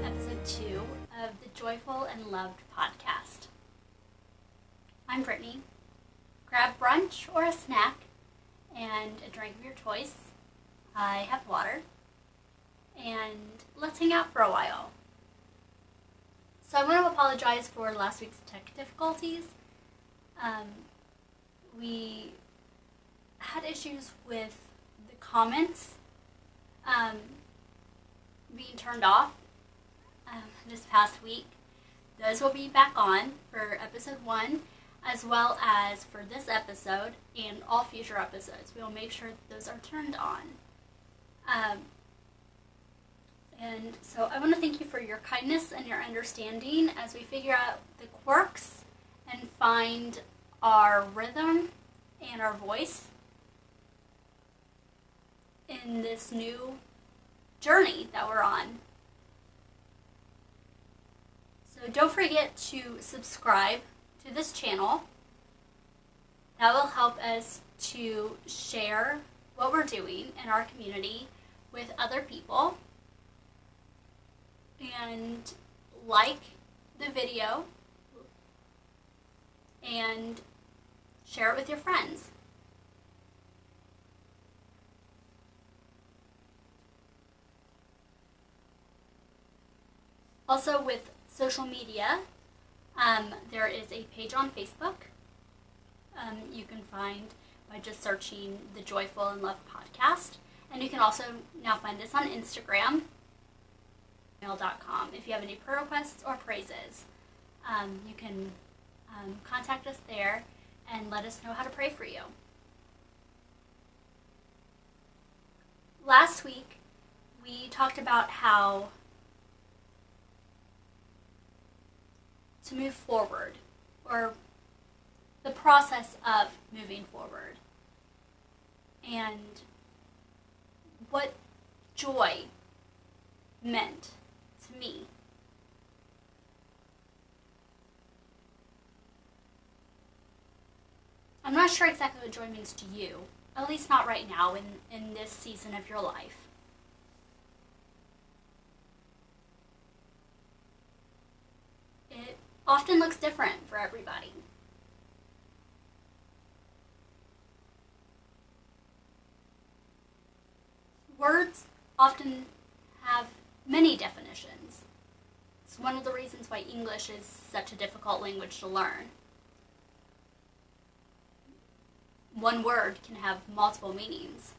episode 2 of the Joyful and Loved podcast. I'm Brittany. Grab brunch or a snack and a drink of your choice. I have water. And let's hang out for a while. So I want to apologize for last week's tech difficulties. We had issues with the comments being turned off this past week. Those will be back on for episode 1, as well as for this episode and all future episodes. We will make sure that those are turned on. And so I want to thank you for your kindness and your understanding as we figure out the quirks and find our rhythm and our voice in this new journey that we're on. So don't forget to subscribe to this channel. That will help us to share what we're doing in our community with other people. And like the video and share it with your friends. Also, with social media, there is a page on Facebook you can find by just searching the Joyful and Loved podcast. And you can also now find us on Instagram, email.com. If you have any prayer requests or praises, you can contact us there and let us know how to pray for you. Last week, we talked about how to move forward, or the process of moving forward, and what joy meant to me. I'm not sure exactly what joy means to you, at least not right now in this season of your life. It often looks different for everybody. Words often have many definitions. It's one of the reasons why English is such a difficult language to learn. One word can have multiple meanings.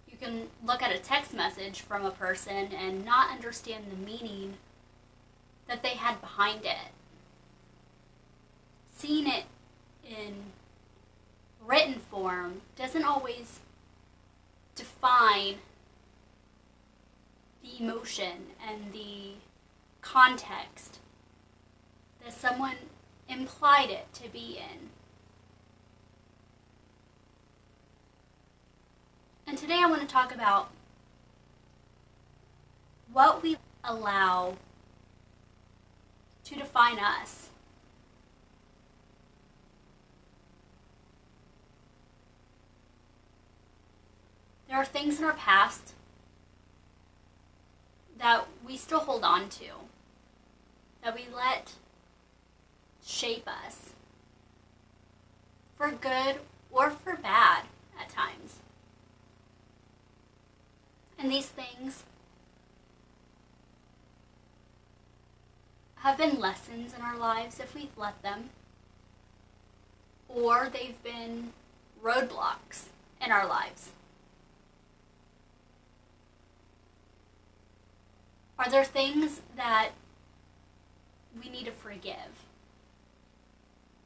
You can look at a text message from a person and not understand the meaning that they had behind it. Seeing it in written form doesn't always define the emotion and the context that someone implied it to be in. And today I want to talk about what we allow to define us. There are things in our past that we still hold on to, that we let shape us, for good or for bad at times. And these things have been lessons in our lives if we've let them, or they've been roadblocks in our lives. Are there things that we need to forgive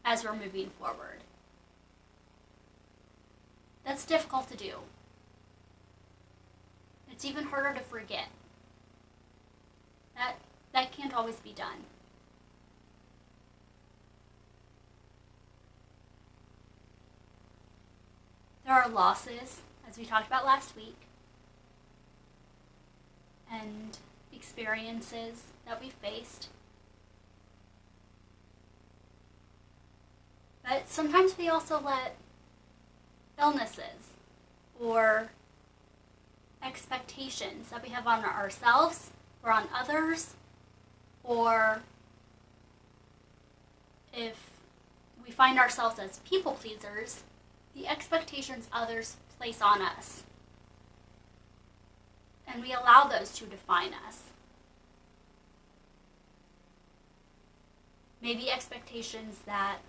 as we're moving forward? That's difficult to do. It's even harder to forget. That can't always be done. There are losses, as we talked about last week, and experiences that we faced. But sometimes we also let illnesses or expectations that we have on ourselves or on others or if we find ourselves as people pleasers, the expectations others place on us. And we allow those to define us. Maybe expectations that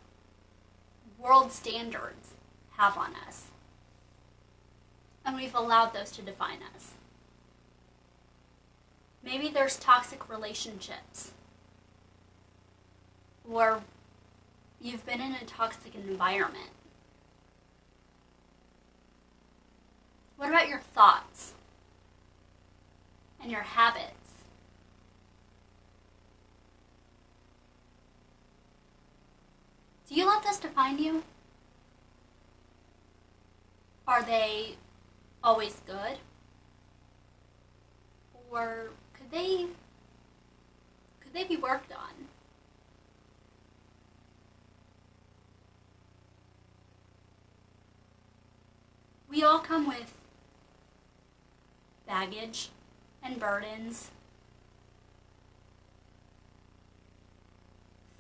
world standards have on us. And we've allowed those to define us. Maybe there's toxic relationships. Or you've been in a toxic environment. What about your thoughts and your habits? Do you let this define you? Are they always good? Or could they be worked on? We all come with baggage and burdens,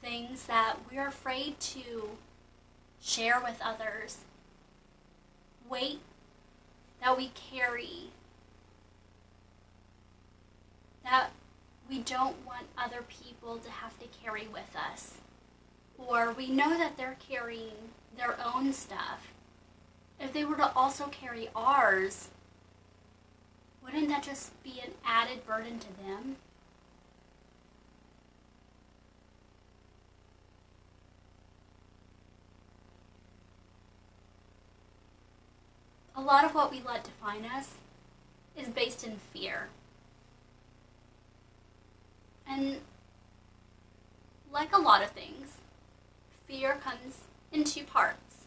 things that we're afraid to share with others, weight that we carry that we don't want other people to have to carry with us, or we know that they're carrying their own stuff. If they were to also carry ours, wouldn't that just be an added burden to them? A lot of what we let define us is based in fear. And like a lot of things, fear comes in two parts.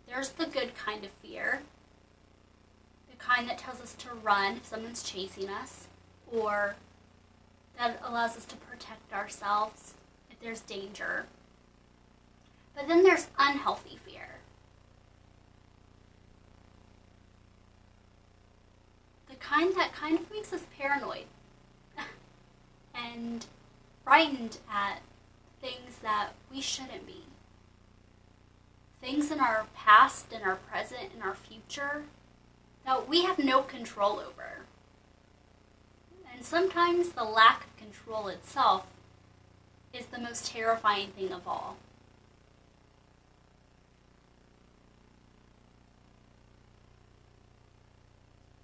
There's the good kind of fear, the kind that tells us to run if someone's chasing us, or that allows us to protect ourselves if there's danger. But then there's unhealthy fear. The kind that kind of makes us paranoid and frightened at things that we shouldn't be. Things in our past, in our present, in our future that we have no control over. And sometimes the lack of control itself is the most terrifying thing of all.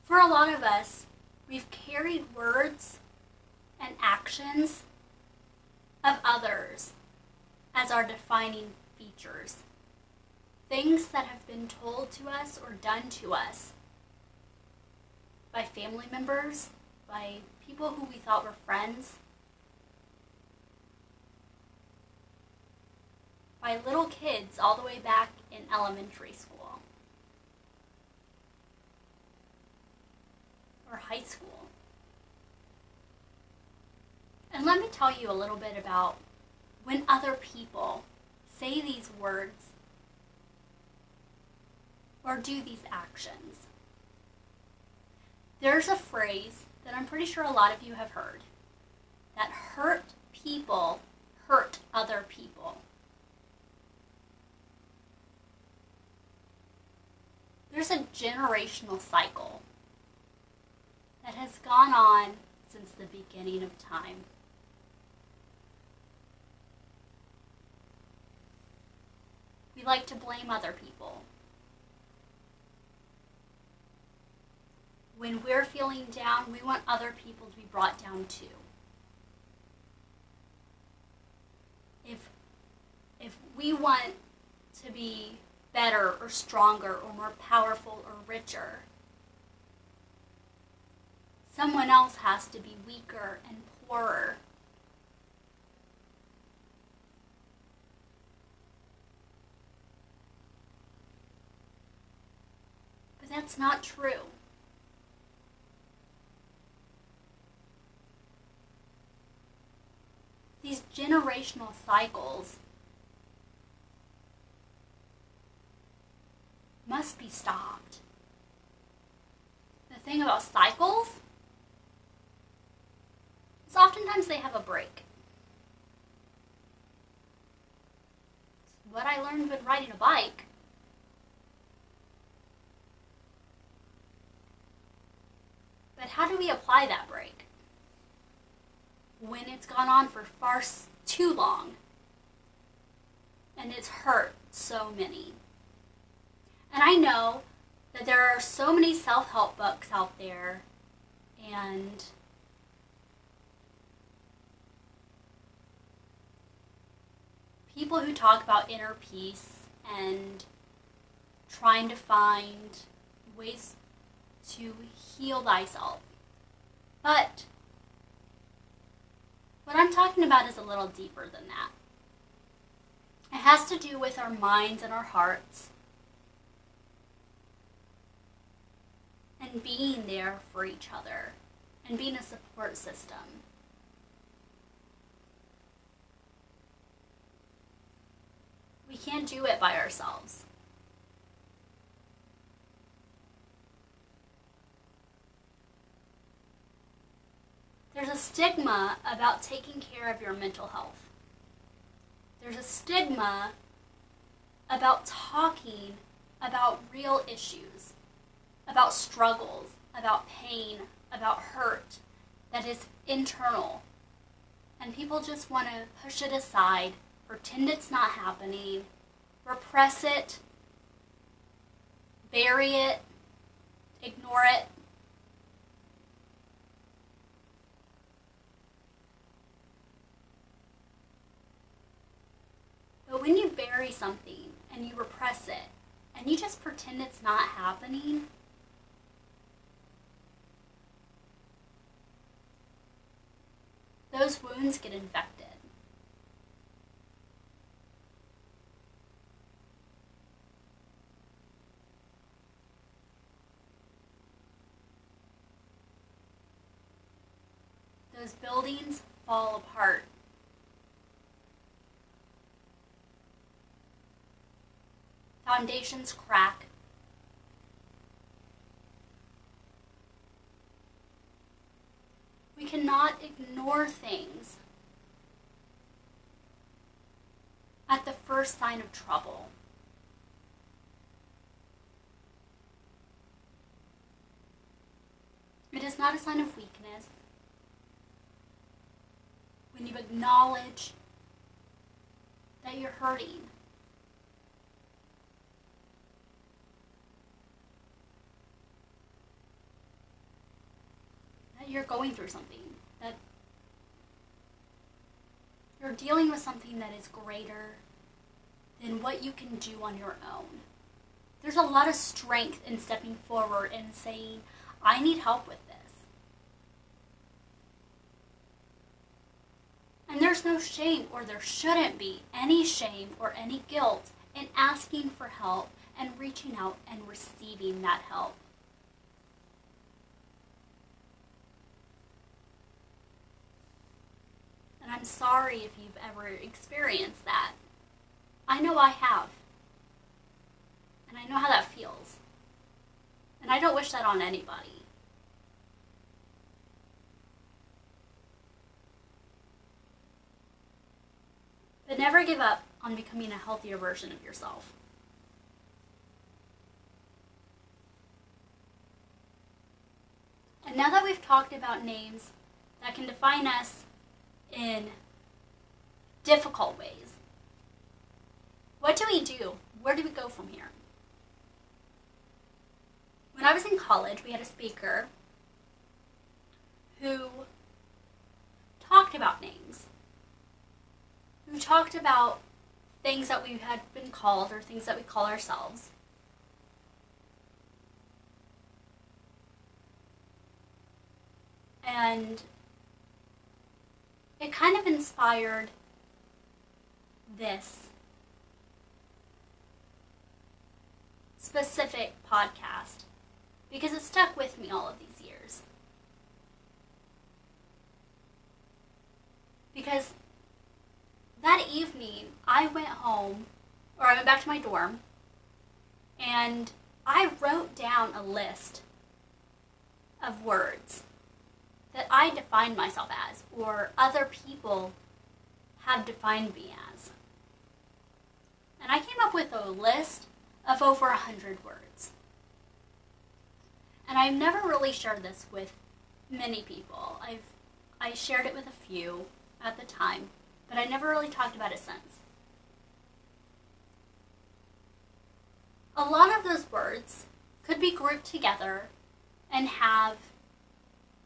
For a lot of us, we've carried words and actions of others as our defining features. Things that have been told to us or done to us by family members, by people who we thought were friends, by little kids all the way back in elementary school or high school. And let me tell you a little bit about when other people say these words or do these actions. There's a phrase that I'm pretty sure a lot of you have heard, that hurt people hurt other people. There's a generational cycle that has gone on since the beginning of time. We like to blame other people. When we're feeling down, we want other people to be brought down too. If we want to be better or stronger or more powerful or richer, someone else has to be weaker and poorer. But that's not true. These generational cycles must be stopped. The thing about cycles is often oftentimes they have a break. What I learned when riding a bike, but how do we apply that break when it's gone on for far too long and it's hurt so many? And I know that there are so many self-help books out there, and people who talk about inner peace and trying to find ways to heal thyself. But what I'm talking about is a little deeper than that. It has to do with our minds and our hearts and being there for each other and being a support system. We can't do it by ourselves. There's a stigma about taking care of your mental health. There's a stigma about talking about real issues, about struggles, about pain, about hurt that is internal. And people just want to push it aside, pretend it's not happening, repress it, bury it, ignore it. But when you bury something and you repress it and you just pretend it's not happening, those wounds get infected. Those buildings fall apart. Foundations crack. We cannot ignore things at the first sign of trouble. It is not a sign of weakness when you acknowledge that you're hurting. That you're going through something, that you're dealing with something that is greater than what you can do on your own. There's a lot of strength in stepping forward and saying, I need help with this. And there's no shame, or there shouldn't be any shame or any guilt in asking for help and reaching out and receiving that help. And I'm sorry if you've ever experienced that. I know I have. And I know how that feels. And I don't wish that on anybody. But never give up on becoming a healthier version of yourself. And now that we've talked about names that can define us in difficult ways, what do we do? Where do we go from here? When I was in college, we had a speaker who talked about names, who talked about things that we had been called or things that we call ourselves. And it kind of inspired this specific podcast because it stuck with me all of these years. Because that evening, I went back to my dorm, and I wrote down a list of words that I define myself as, or other people have defined me as. And I came up with a list of over 100 words. And I've never really shared this with many people. I shared it with a few at the time, but I never really talked about it since. A lot of those words could be grouped together and have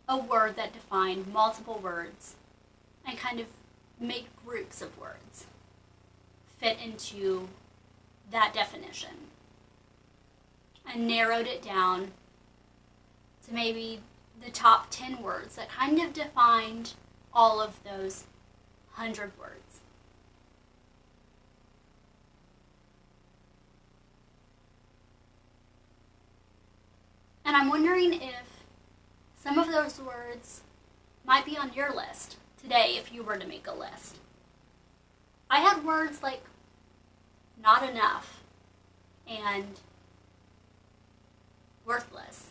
a word that defined multiple words and kind of make groups of words fit into that definition. I narrowed it down to maybe the top 10 words that kind of defined all of those 100 words. And I'm wondering if some of those words might be on your list today if you were to make a list. I had words like not enough and worthless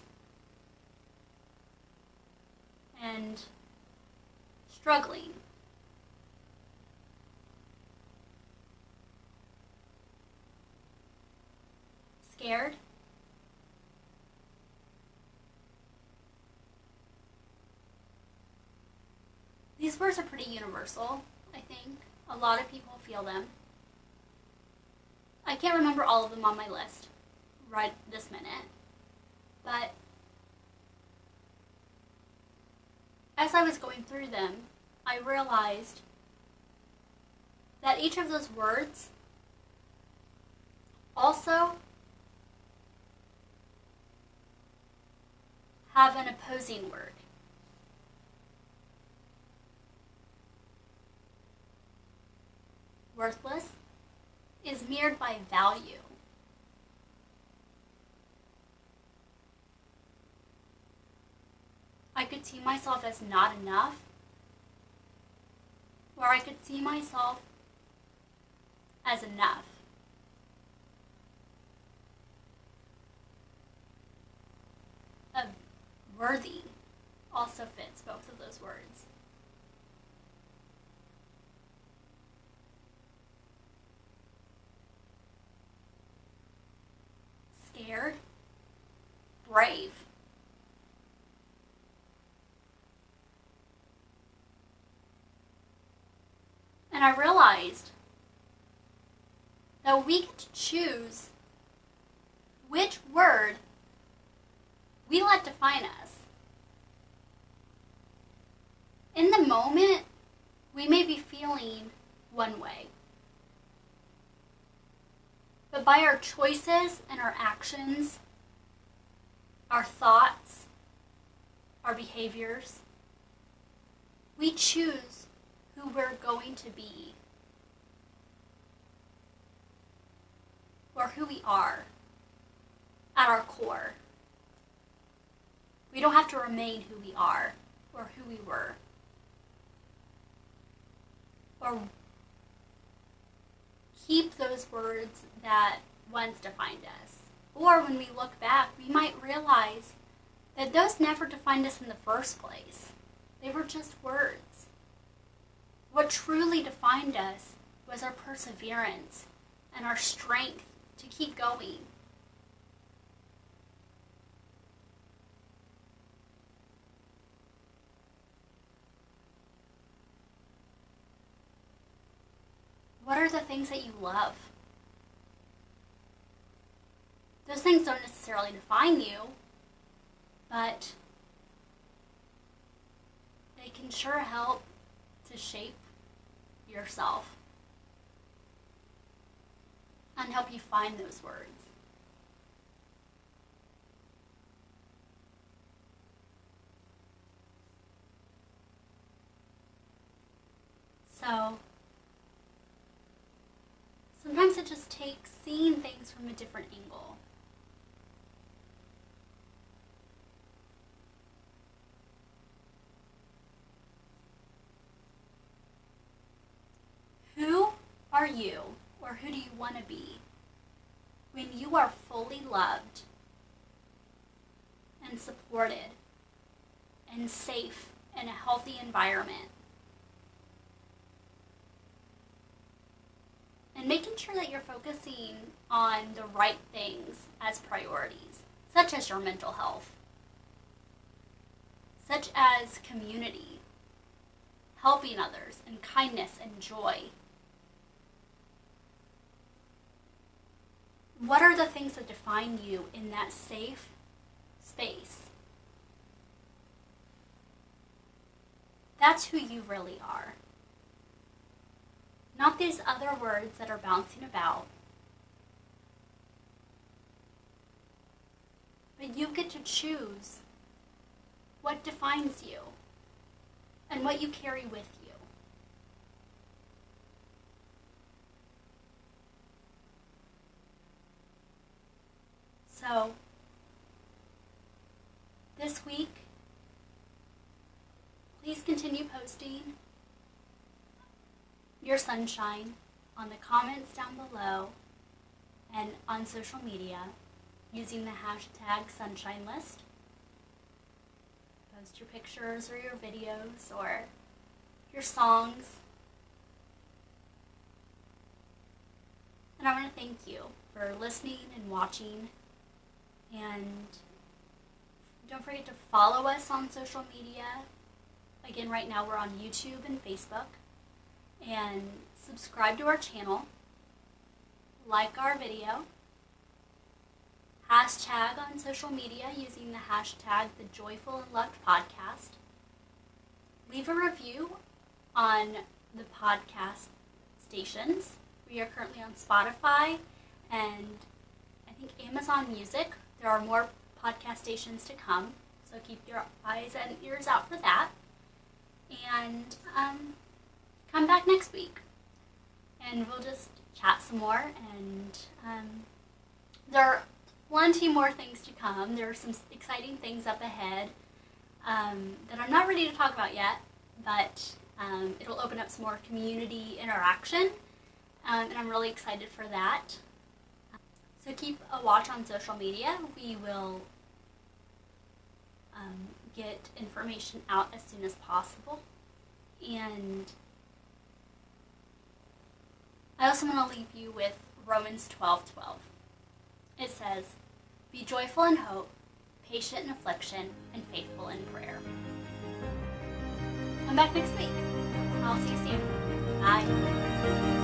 and struggling. Scared. These words are pretty universal, I think. A lot of people feel them. I can't remember all of them on my list right this minute, but as I was going through them, I realized that each of those words also have an opposing word. Worthless is mirrored by value. I could see myself as not enough, or I could see myself as enough. Worthy also fits both of those words. Scared, brave. And I realized that we get to choose which word we let define us. In the moment, we may be feeling one way. But by our choices and our actions, our thoughts, our behaviors, we choose who we're going to be, or who we are at our core. We don't have to remain who we are or who we were, or keep those words that once defined us. Or when we look back, we might realize that those never defined us in the first place. They were just words. What truly defined us was our perseverance and our strength to keep going. What are the things that you love? Those things don't necessarily define you, but they can sure help to shape yourself and help you find those words. So, sometimes it just takes seeing things from a different angle. Who are you, or who do you want to be when you are fully loved and supported and safe in a healthy environment. And making sure that you're focusing on the right things as priorities, such as your mental health, such as community, helping others, and kindness and joy. What are the things that define you in that safe space? That's who you really are. Not these other words that are bouncing about. But you get to choose what defines you and what you carry with you. So, this week, please continue posting your sunshine on the comments down below and on social media using the hashtag Sunshine List. Post your pictures or your videos or your songs. And I want to thank you for listening and watching. And don't forget to follow us on social media. Again, right now we're on YouTube and Facebook. And subscribe to our channel. Like our video. Hashtag on social media using the hashtag thejoyfulandlovedprayerline. Leave a review on the podcast stations. We are currently on Spotify and I think Amazon Music. There are more podcast stations to come, so keep your eyes and ears out for that. And come back next week and we'll just chat some more. And there are plenty more things to come. There are some exciting things up ahead that I'm not ready to talk about yet, but it'll open up some more community interaction, and I'm really excited for that. So keep a watch on social media. We will get information out as soon as possible. And I also want to leave you with Romans 12:12. It says, "Be joyful in hope, patient in affliction, and faithful in prayer." Come back next week. I'll see you soon. Bye.